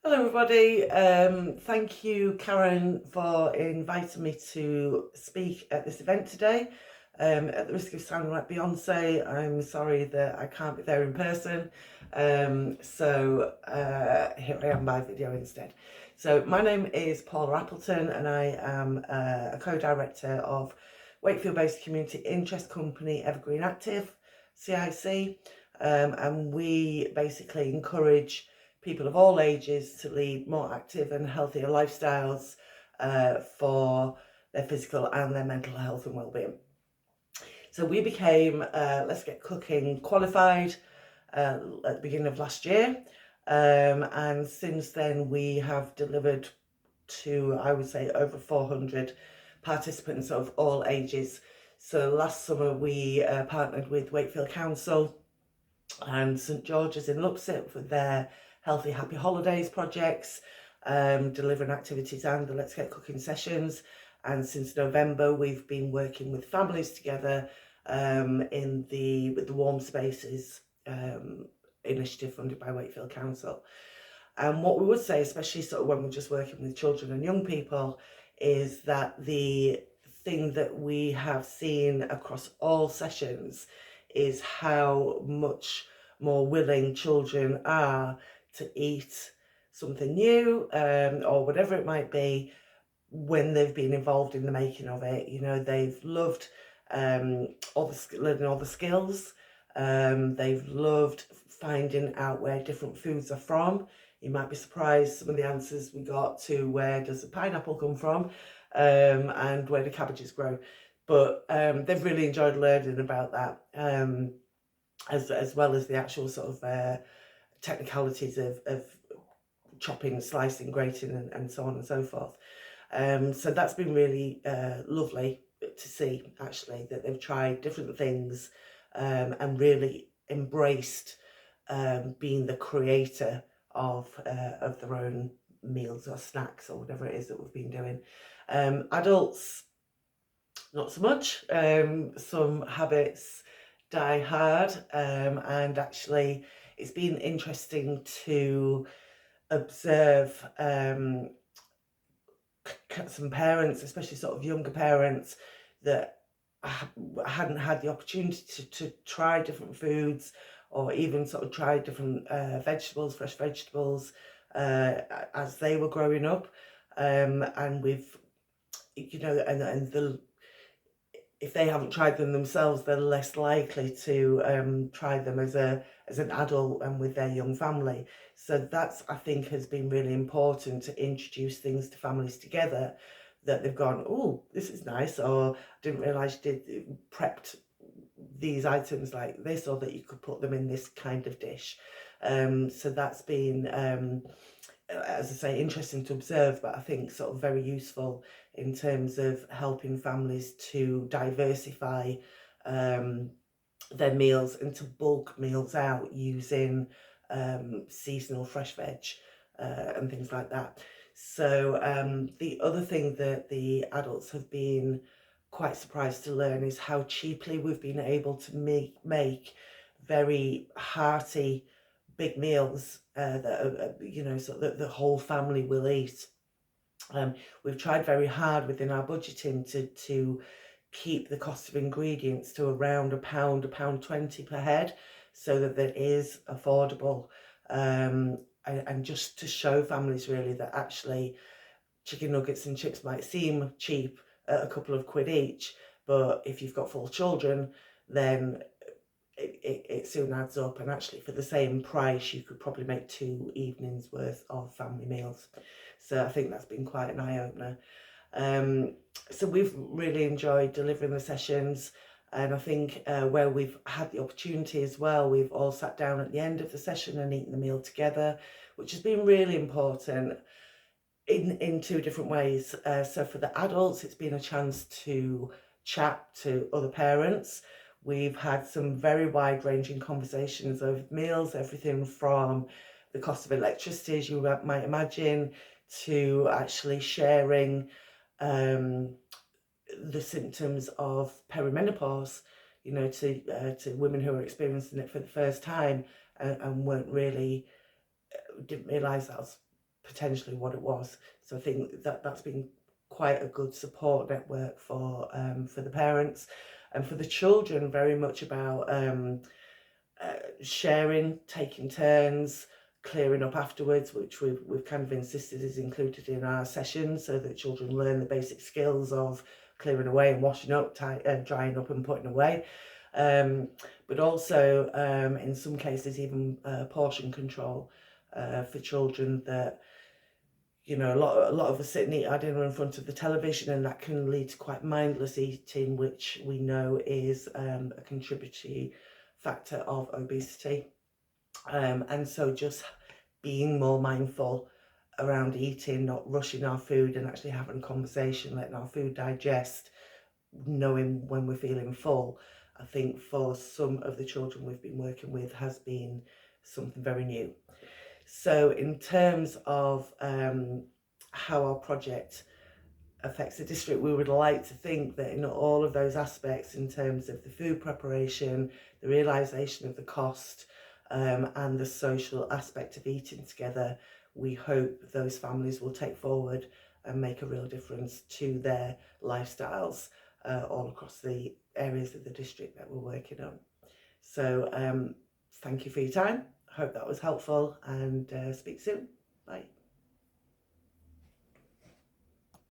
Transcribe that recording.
Hello, everybody. Thank you, Karen, for inviting me to speak at this event today. At the risk of sounding like Beyonce, I'm sorry that I can't be there in person. Here I am by video instead. So my name is Paula Appleton, and I am a co-director of Wakefield-based community interest company Evergreen Active, CIC, and we basically encourage people of all ages to lead more active and healthier lifestyles for their physical and their mental health and well-being. So we became Let's Get Cooking qualified at the beginning of last year, and since then we have delivered to, I would say, over 400 participants of all ages. So last summer we partnered with Wakefield Council and St George's in Luxett for their Healthy Happy Holidays projects, delivering activities and the Let's Get Cooking sessions. And since November, we've been working with families together with the Warm Spaces initiative funded by Wakefield Council. And what we would say, especially sort of when we're just working with children and young people, is that the thing that we have seen across all sessions is how much more willing children are to eat something new, or whatever it might be, when they've been involved in the making of it. You know, they've loved learning all the skills. They've loved finding out where different foods are from. You might be surprised some of the answers we got to where does the pineapple come from, and where do cabbages grow. But they've really enjoyed learning about that, as well as the actual sort of technicalities of chopping, slicing, grating, and so on and so forth. So that's been really lovely to see, actually, that they've tried different things and really embraced being the creator of their own meals or snacks or whatever it is that we've been doing. Adults, not so much. Some habits die hard, and actually it's been interesting to observe some parents, especially sort of younger parents, that hadn't had the opportunity to try different foods or even sort of try different vegetables, fresh vegetables, as they were growing up. And we've, you know, if they haven't tried them themselves, they're less likely to try them as an adult and with their young family. So that's, I think, has been really important, to introduce things to families together that they've gone, oh, this is nice, or I didn't realise you prepped these items like this, or that you could put them in this kind of dish. So that's been, as I say, interesting to observe, but I think sort of very useful in terms of helping families to diversify their meals and to bulk meals out using seasonal fresh veg and things like that. So the other thing that the adults have been quite surprised to learn is how cheaply we've been able to make very hearty big meals that are, you know, so that the whole family will eat. We've tried very hard within our budgeting to keep the cost of ingredients to around £1.20 per head, so that it is affordable, and just to show families really that actually chicken nuggets and chips might seem cheap at a couple of quid each, but if you've got 4 children, then it soon adds up, and actually for the same price you could probably make 2 evenings worth of family meals. So I think that's been quite an eye-opener. So we've really enjoyed delivering the sessions, and I think where we've had the opportunity as well, we've all sat down at the end of the session and eaten the meal together, which has been really important in 2 different ways. So for the adults, it's been a chance to chat to other parents. We've had some very wide-ranging conversations over meals, everything from the cost of electricity, as you might imagine, to actually sharing the symptoms of perimenopause, you know, to women who are experiencing it for the first time, and didn't realise that was potentially what it was. So I think that that's been quite a good support network for the parents, and for the children very much about sharing, taking turns, clearing up afterwards, which we've kind of insisted is included in our sessions, so that children learn the basic skills of clearing away and washing up, drying up and putting away. But also in some cases even portion control for children, that a lot of us sit and eat our dinner in front of the television, and that can lead to quite mindless eating, which we know is a contributory factor of obesity. And so just being more mindful around eating, not rushing our food, and actually having a conversation, letting our food digest, knowing when we're feeling full, I think for some of the children we've been working with has been something very new. So in terms of how our project affects the district, we would like to think that in all of those aspects, in terms of the food preparation, the realisation of the cost, and the social aspect of eating together, we hope those families will take forward and make a real difference to their lifestyles all across the areas of the district that we're working on. So thank you for your time. I hope that was helpful, and speak soon. Bye.